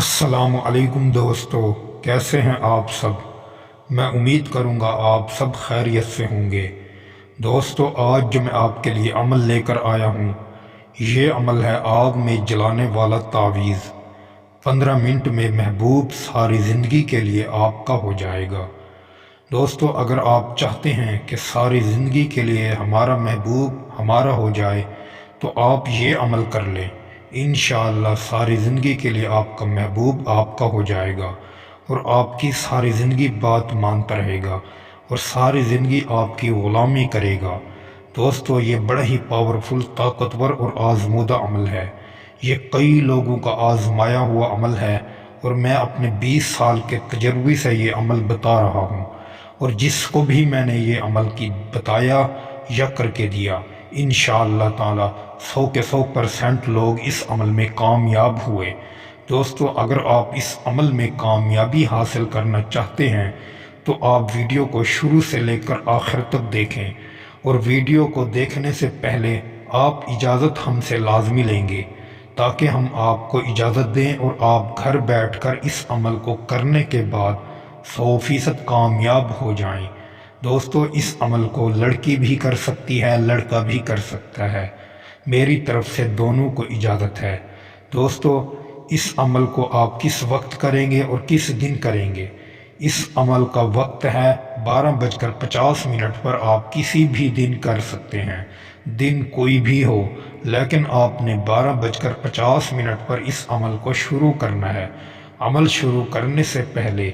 السلام علیکم دوستو، کیسے ہیں آپ سب؟ میں امید کروں گا آپ سب خیریت سے ہوں گے۔ دوستو، آج جو میں آپ کے لیے عمل لے کر آیا ہوں، یہ عمل ہے آگ میں جلانے والا تعویذ۔ 15 منٹ میں محبوب ساری زندگی کے لیے آپ کا ہو جائے گا۔ دوستو، اگر آپ چاہتے ہیں کہ ساری زندگی کے لیے ہمارا محبوب ہمارا ہو جائے تو آپ یہ عمل کر لیں۔ انشاءاللہ ساری زندگی کے لیے آپ کا محبوب آپ کا ہو جائے گا اور آپ کی ساری زندگی بات مانتا رہے گا اور ساری زندگی آپ کی غلامی کرے گا۔ دوستو، یہ بڑا ہی پاورفل، طاقتور اور آزمودہ عمل ہے۔ یہ کئی لوگوں کا آزمایا ہوا عمل ہے اور میں اپنے 20 سال کے تجربے سے یہ عمل بتا رہا ہوں، اور جس کو بھی میں نے یہ عمل کی بتایا یا کر کے دیا، انشاءاللہ تعالی 100% لوگ اس عمل میں کامیاب ہوئے۔ دوستو، اگر آپ اس عمل میں کامیابی حاصل کرنا چاہتے ہیں تو آپ ویڈیو کو شروع سے لے کر آخر تک دیکھیں، اور ویڈیو کو دیکھنے سے پہلے آپ اجازت ہم سے لازمی لیں گے تاکہ ہم آپ کو اجازت دیں اور آپ گھر بیٹھ کر اس عمل کو کرنے کے بعد 100% کامیاب ہو جائیں۔ دوستو، اس عمل کو لڑکی بھی کر سکتی ہے، لڑکا بھی کر سکتا ہے، میری طرف سے دونوں کو اجازت ہے۔ دوستو، اس عمل کو آپ کس وقت کریں گے اور کس دن کریں گے؟ اس عمل کا وقت ہے 12:50 پر۔ آپ کسی بھی دن کر سکتے ہیں، دن کوئی بھی ہو، لیکن آپ نے 12:50 پر اس عمل کو شروع کرنا ہے۔ عمل شروع کرنے سے پہلے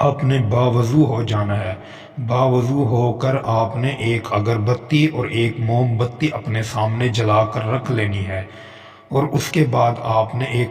آپ نے باوضو ہو جانا ہے۔ باوضو ہو کر آپ نے ایک اگربتی اور ایک موم بتی اپنے سامنے جلا کر رکھ لینی ہے، اور اس کے بعد آپ نے ایک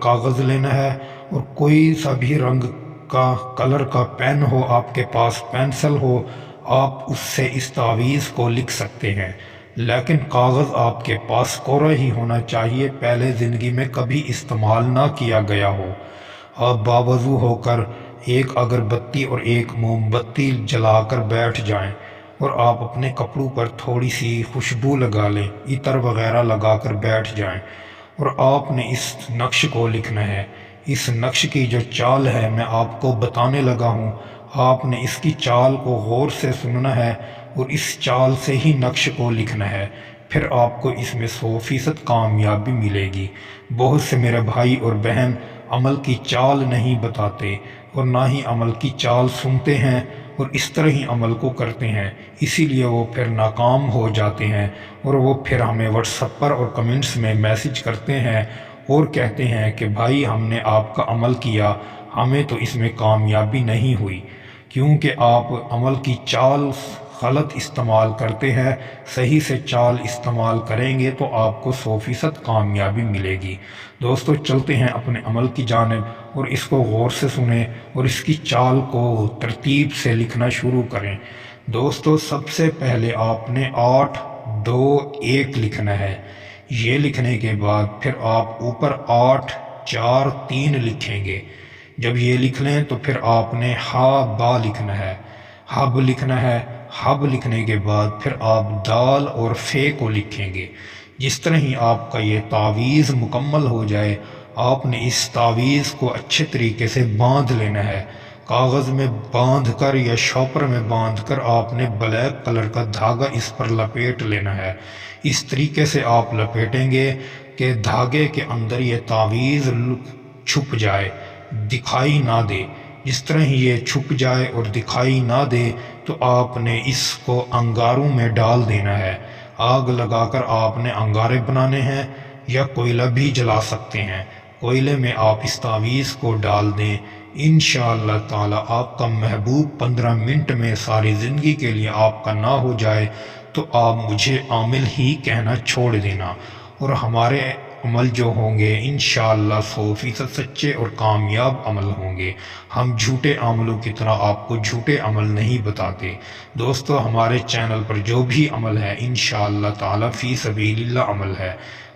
کاغذ لینا ہے، اور کوئی سا بھی رنگ کا، کلر کا پین ہو آپ کے پاس، پینسل ہو، آپ اس سے اس تعویذ کو لکھ سکتے ہیں، لیکن کاغذ آپ کے پاس کوڑا ہی ہونا چاہیے، پہلے زندگی میں کبھی استعمال نہ کیا گیا ہو۔ آپ باوضو ہو کر ایک اگربتی اور ایک موم بتی جلا کر بیٹھ جائیں، اور آپ اپنے کپڑوں پر تھوڑی سی خوشبو لگا لیں، عطر وغیرہ لگا کر بیٹھ جائیں، اور آپ نے اس نقش کو لکھنا ہے۔ اس نقش کی جو چال ہے میں آپ کو بتانے لگا ہوں، آپ نے اس کی چال کو غور سے سننا ہے اور اس چال سے ہی نقش کو لکھنا ہے، پھر آپ کو اس میں 100% کامیابی ملے گی۔ بہت سے میرے بھائی اور بہن عمل کی چال نہیں بتاتے اور نہ ہی عمل کی چال سنتے ہیں اور اس طرح ہی عمل کو کرتے ہیں، اسی لیے وہ پھر ناکام ہو جاتے ہیں، اور وہ پھر ہمیں واٹس ایپ پر اور کمنٹس میں میسج کرتے ہیں اور کہتے ہیں کہ بھائی ہم نے آپ کا عمل کیا، ہمیں تو اس میں کامیابی نہیں ہوئی، کیونکہ آپ عمل کی چال غلط استعمال کرتے ہیں۔ صحیح سے چال استعمال کریں گے تو آپ کو 100% کامیابی ملے گی۔ دوستو، چلتے ہیں اپنے عمل کی جانب، اور اس کو غور سے سنیں اور اس کی چال کو ترتیب سے لکھنا شروع کریں۔ دوستو، سب سے پہلے آپ نے 8 2 1 لکھنا ہے۔ یہ لکھنے کے بعد پھر آپ اوپر 8 4 3 لکھیں گے۔ جب یہ لکھ لیں تو پھر آپ نے ہا با لکھنا ہے، حب لکھنا ہے۔ حب لکھنے کے بعد پھر آپ دال اور فے کو لکھیں گے۔ جس طرح ہی آپ کا یہ تعویذ مکمل ہو جائے، آپ نے اس تعویذ کو اچھے طریقے سے باندھ لینا ہے۔ کاغذ میں باندھ کر یا شاپر میں باندھ کر آپ نے بلیک کلر کا دھاگا اس پر لپیٹ لینا ہے۔ اس طریقے سے آپ لپیٹیں گے کہ دھاگے کے اندر یہ تعویذ چھپ جائے، دکھائی نہ دے۔ جس طرح ہی یہ چھپ جائے اور دکھائی نہ دے تو آپ نے اس کو انگاروں میں ڈال دینا ہے۔ آگ لگا کر آپ نے انگارے بنانے ہیں یا کوئلہ بھی جلا سکتے ہیں، کوئلے میں آپ اس تعویذ کو ڈال دیں۔ انشاءاللہ تعالی آپ کا محبوب 15 منٹ میں ساری زندگی کے لیے آپ کا نہ ہو جائے تو آپ مجھے عامل ہی کہنا چھوڑ دینا، اور ہمارے عمل جو ہوں گے انشاءاللہ 100% سچے اور کامیاب عمل ہوں گے۔ ہم جھوٹے عملوں کی طرح آپ کو جھوٹے عمل نہیں بتاتے۔ دوستو، ہمارے چینل پر جو بھی عمل ہے انشاءاللہ تعالی فی سبیل اللہ عمل ہے۔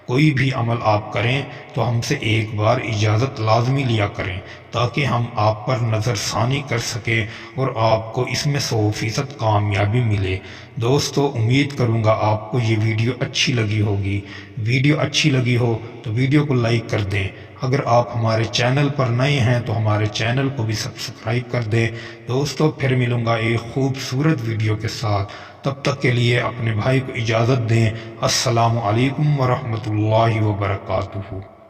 کوئی بھی عمل آپ کریں تو ہم سے ایک بار اجازت لازمی لیا کریں تاکہ ہم آپ پر نظر ثانی کر سکیں اور آپ کو اس میں 100% کامیابی ملے۔ دوستو، امید کروں گا آپ کو یہ ویڈیو اچھی لگی ہوگی۔ ویڈیو اچھی لگی ہو تو ویڈیو کو لائک کر دیں۔ اگر آپ ہمارے چینل پر نئے ہیں تو ہمارے چینل کو بھی سبسکرائب کر دیں۔ دوستو پھر ملوں گا ایک خوبصورت ویڈیو کے ساتھ، تب تک کے لیے اپنے بھائی کو اجازت دیں۔ السلام علیکم ورحمۃ اللہ وبرکاتہ۔